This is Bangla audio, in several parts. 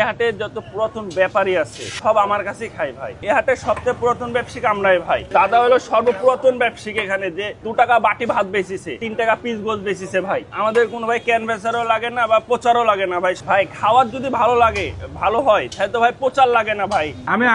হাটের যত পুরাতন ব্যাপারী আছে সব আমার কাছেই খাই ভাই। এই হাটের সবচেয়ে পুরাতন ব্যবসায়িক আমরাই ভাই। দাদা হলো সর্বপুরাতন ব্যবসায়িক, এখানে যে 2 টাকা বাটি ভাত বেচিছে, 3 টাকা পিস গোছ বেচিছে ভাই। আমাদের কোনো ভাই ক্যানভাসারও লাগে না বা প্রচারও লাগে না ভাই। ভাই খাওয়ার যদি ভালো লাগে, ভালো হয়, তাহলে তো ভাই প্রচার লাগে না ভাই।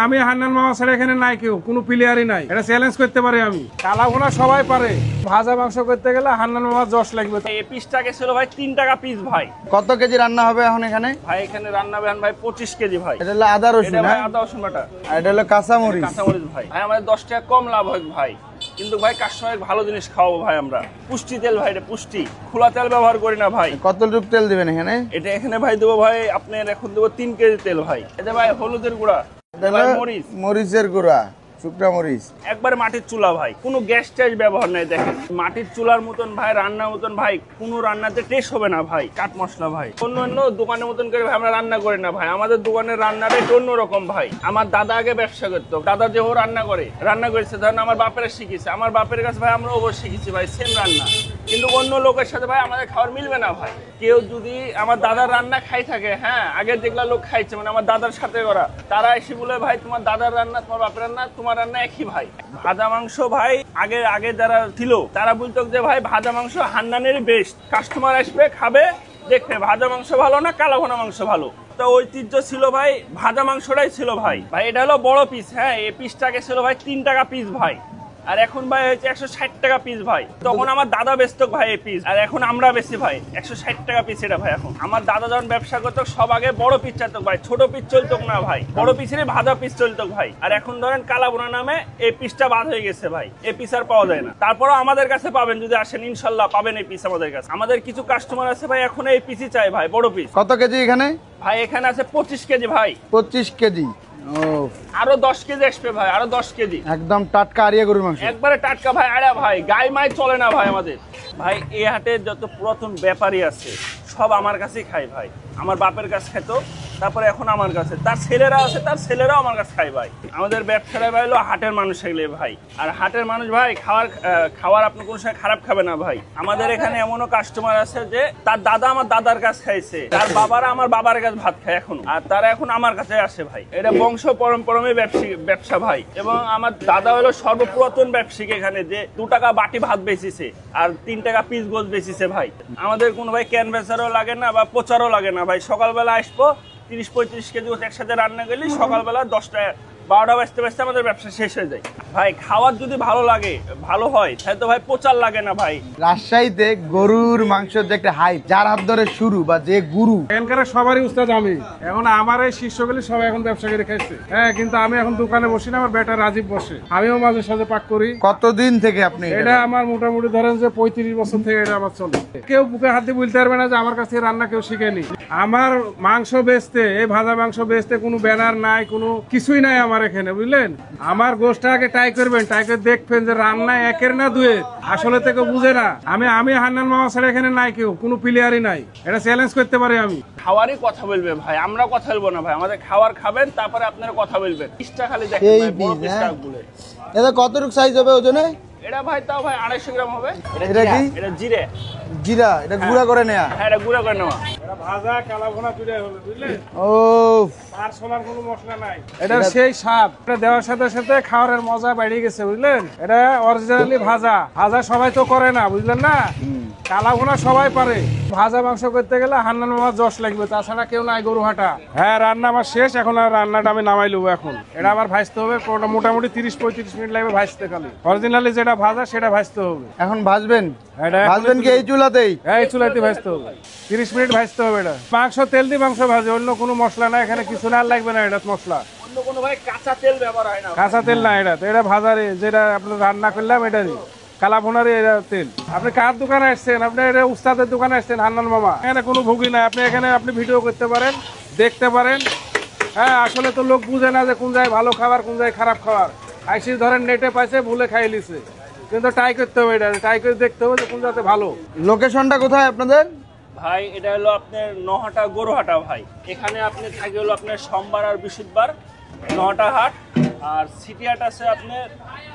আমি হান্নান মামা ছাড়া এখানে নাই কেউ, কোনো প্লেয়ারই নাই। এটা চ্যালেঞ্জ করতে পারি আমি। কালাভুনা সবাই পারে, ভাজা মাংস করতে গেলে হান্নান মামা যশ লাগবে। এই পিসটাকে ছিল ভাই 3 টাকা পিস ভাই। কত কেজি রান্না হবে এখন এখানে? ভাই এখানে রান্না বেন ভাই 25 কেজি ভাই। এটা হলো আদা রসুন, এটা ভাই আদা রসুন বাটা, আর এটা হলো কাঁচামরিচ। কাঁচামরিচ ভাই। ভাই আমাদের 10 টাকা কম লাভ হয় ভাই, কিন্তু ভাই কাস্টমার ভালো জিনিস খাওয়াবো ভাই। আমরা পুষ্টি তেল ভাই, এটা পুষ্টি, খোলা তেল ব্যবহার করি না ভাই। কতটুকু তেল দিবেন এখানে? এটা এখানে ভাই দেবো ভাই আপনার, এখন দেবো 3 কেজি তেল ভাই। এটা ভাই হলুদের গুঁড়া, মরিচ, মরিচের গুঁড়া, শুকনা মরিচ, একবারে মাটির চুলা ভাই, কোনো গ্যাস ট্যাস ব্যবহার নাই। দেখেন মাটির চুলার মতন ভাই, রান্নার মতন ভাই কোনো রান্নাতে টেস্ট হবে না ভাই। কাঠ মশলা ভাই, অন্য দোকানের মতন করে ভাই আমরা রান্না করি না ভাই। আমাদের দোকানের রান্নাটা একটু অন্যরকম ভাই। আমার দাদা আগে ব্যবসা করতো, দাদা যে ও রান্না করেছে, ধরেন আমার বাপেরা শিখেছে, আমার বাপের কাছে ভাই আমরা ওভার শিখেছি ভাই সেম রান্না। কিন্তু অন্য লোকের সাথে ভাই আমাদের খাওয়ার মিলবে না ভাই। কেউ যদি আমার দাদার রান্না খাই থাকে, হ্যাঁ আগের যেগুলা লোক খাইছে মানে আমার দাদার সাথে করা, তারা এসে বলে ভাই তোমার দাদার রান্না, তোমার বাপের রান্না, তোমার রান্না একই ভাই। ভাজা মাংস ভাই আগে যারা ছিল তারা বলতো যে ভাই ভাজা মাংস হান্নানের বেস্ট। কাস্টমার আসবে খাবে, দেখবে ভাজা মাংস ভালো না কালাভুনা মাংস ভালো। তো ঐতিহ্য ছিল ভাই, ভাজা মাংসটাই ছিল ভাই। ভাই এটা হলো বড় পিস, হ্যাঁ এই পিসটাকে ছিল ভাই 3 টাকা পিস ভাই। আর এখন ভাই হচ্ছে 160 টাকা পিস ভাই। তখন আমার দাদা বেচতো ভাই এই পিস, আর এখন আমরা বেশি ভাই 160 টাকা পিস এটা ভাই। এখন আমার দাদা যখন ব্যবসা করতো সব আগে বড় পিস চাইতো ভাই, ছোট পিস চলতো না ভাই, বড় পিসেরই ভাজা পিস চলতো ভাই। আর এখন ধরেন কালাভুনা নামে এই পিসটা বাদ হয়ে গেছে ভাই, এই পিস আর পাওয়া যায় না। তারপরও আমাদের কাছে পাবেন, যদি আসেন ইনশাল্লাহ পাবেন এই পিস আমাদের কাছে। আমাদের কিছু কাস্টমার আছে ভাই এখন এই পিসই চাই ভাই, বড় পিস। কত কেজি এখানে? ভাই এখানে আছে 25 কেজি ভাই। 25 কেজি। ও, আরো 10 কেজি আসবে ভাই, আরো 10 কেজি একদম টাটকা আড়িয়া গরুর মাংস, একবারে টাটকা ভাই। আরে ভাই গায়ে মাই চলে না ভাই আমাদের। ভাই এই হাটের যত পুরাতন ব্যাপারী আছে সব আমার কাছেই খাই ভাই। আমার বাপের কাছে খেতো, তারপরে এখন আমার কাছে, তার ছেলেরা আছে, তার ছেলেরাও আমার কাছে খাই ভাই। আমাদের ব্যবসাটা ভাই হলো হাটের মানুষ এগুলো ভাই। আর হাটের মানুষ ভাই খাওয়ার আপনি কোনো সময় খারাপ খাবে না ভাই। আমাদের এখানে এমনও কাস্টমার আছে যে তার দাদা আমার দাদার কাছে খাইছে, তার বাবারা আমার বাবার কাছে ভাত খায় এখন, আর তারা এখন আমার কাছে আসে ভাই। এটা বংশ পরম্পরায় ব্যবসা ভাই। এবং আমার দাদা হলো সর্বপুরাতন ব্যবসায়িক, এখানে যে 2 টাকা বাটি ভাত বেচিছে আর 3 টাকা পিস গোছ বেচিছে ভাই। আমাদের কোনো ভাই ক্যানভাসারও লাগে না বা প্রচারও লাগে না ভাই। সকালবেলা আসবো 30-35 কেজি একসাথে রান্না করলে সকালবেলা 10টা 12টা বাজতে আমাদের ব্যবসা শেষ হয়ে যায় ভাই। খাওয়ার যদি ভালো লাগে, ভালো হয়, তাহলে তো ভাই প্রচার লাগে না ভাই। রাজশাহীতে গরুর মাংসের যে একটা হাইপ, যার হাত ধরে শুরু বা যে গুরু, এখানকার সবারই উস্তাদ আমি। এখন আমার এই শিষ্যগুলি সবাই এখন ব্যবসা করে খাইছে, হ্যাঁ কিন্তু আমি এখন দোকানে বসি না, আমার বেটা রাজীব বসে, আমিও মাঝে সাথে পাক করি। কতদিন থেকে আপনি এটা আমার মোটামুটি ধরেন যে 35 বছর থেকে এটা আমার চলে। কেউ বুকে হাত দিয়ে বলতে পারবে না যে আমার কাছে রান্না কেউ শিখেনি। আমার মাংস বেচতে, এই ভাজা মাংস বেচতে কোনো ব্যানার নাই, কোনো কিছুই নাই আমার এখানে, বুঝলেন। আমার গোষ্ঠটা আগে ট্রাই করবেন, ট্রাই করে দেখবেন যে রান্না একের না দুয়ের, আসলে থেকে বুঝে না। আমি হান্নান মামা ছাড়া এখানে নাই কেউ, কোনো প্লেয়ারই নাই। এটা চ্যালেঞ্জ করতে পারি আমি। খাওয়ারই কথা বলবে ভাই, আমরা কথা বলবো না ভাই। আমাদের খাবার খাবেন, তারপরে আপনারা কথা বলবেন। পিসটা খালি দেখেন ভাই, বড় পিসটা বলে। এটা কতটুকু সাইজ হবে ওজনে? এটা ভাই তাও ভাই 250 গ্রাম হবে। এটা কি? এটা জিরে, জিরা, এটা গুঁড়া করে নেয়া? হ্যাঁ এটা গুঁড়া করে নেওয়া। এটা ভাজা কালাভুনা দুটাই হবে, বুঝলেন। ও, আর সোনার কোনো মশলা নাই। এটা সেই স্বাদ, এটা দেওয়ার সাথে সাথে খাওয়ার মজা বেড়ে গেছে, বুঝলেন। এটা অরিজিনালি ভাজা সবাই তো করে না, বুঝলেন না। কালাভুনা সবাই পারে, ভাজা মাংস করতে গেলে হান্নান মামার যশ লাগবে, তাছাড়া কেউ নাই গরুহাটা। হ্যাঁ রান্না আমার শেষ, এখন আর রান্নাটা আমি নামাই লব। এখন এটা আমার ভাজতে হবে, মোটামুটি 30-35 মিনিট লাগবে ভাজতে। খালি অরিজিনালি যেটা ভাজা সেটা ভাজতে হবে। এখন ভাজবেন? এটা ভাজবেন কি এই চুলাতেই? এই চুলাতে ভাজতে হবে, 30 মিনিট ভাজতে হবে। এটা মাংস তেল দিয়ে মাংস ভাজে, অন্য কোনো মশলা নাই এখানে, কিছু না লাগবে না। এটা মশলা অন্য কোনো ভাই কাঁচা তেল ব্যবহার হয় না, কাঁচা তেল না। এটা ভাজারে যেটা আপনার রান্না করলাম, এটারই কালাভুনারই এটা তেল। আপনি কার দোকানে আসছেন? আপনি এটা উস্তাদের দোকানে আসছেন, হান্নান মামা। এখানে কোনো ভুগি নাই, আপনি এখানে আপনি ভিডিও করতে পারেন, দেখতে পারেন। হ্যাঁ আসলে তো লোক বুঝে না যে কোন জায়গায় ভালো খাবার, কোন জায়গায় খারাপ খাবার। আইসি ধরেন নেটে পাইছে, ভুলে খাই লিছে, কিন্তু ট্রাই করতে হবে। এটা ট্রাই করে দেখতে হবে যে কোন জায়গাতে ভালো। লোকেশনটা কোথায় আপনাদের? ভাই এটা হলো আপনার নহাটা গরুহাটা ভাই। এখানে আপনি থাকে হলো আপনার সোমবার আর বৃহস্পতিবার, নহাটা হাট। আর সিটি হাট আছে আপনার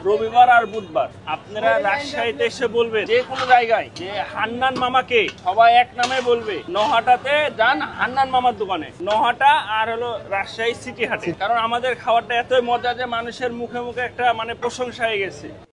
রবিবার আর বুধবার। আপনারা রাজশাহীতে এসে বলবে যে কোনো জায়গায় যে হান্নান মামাকে, সবাই এক নামে বলবে। নহাটাতে যান হান্নান মামার দোকানে, নহাটা আর হলো রাজশাহী সিটি হাটে। কারণ আমাদের খাবারটা এতই মজা যে মানুষের মুখে মুখে একটা মানে প্রশংসা হয়ে গেছে।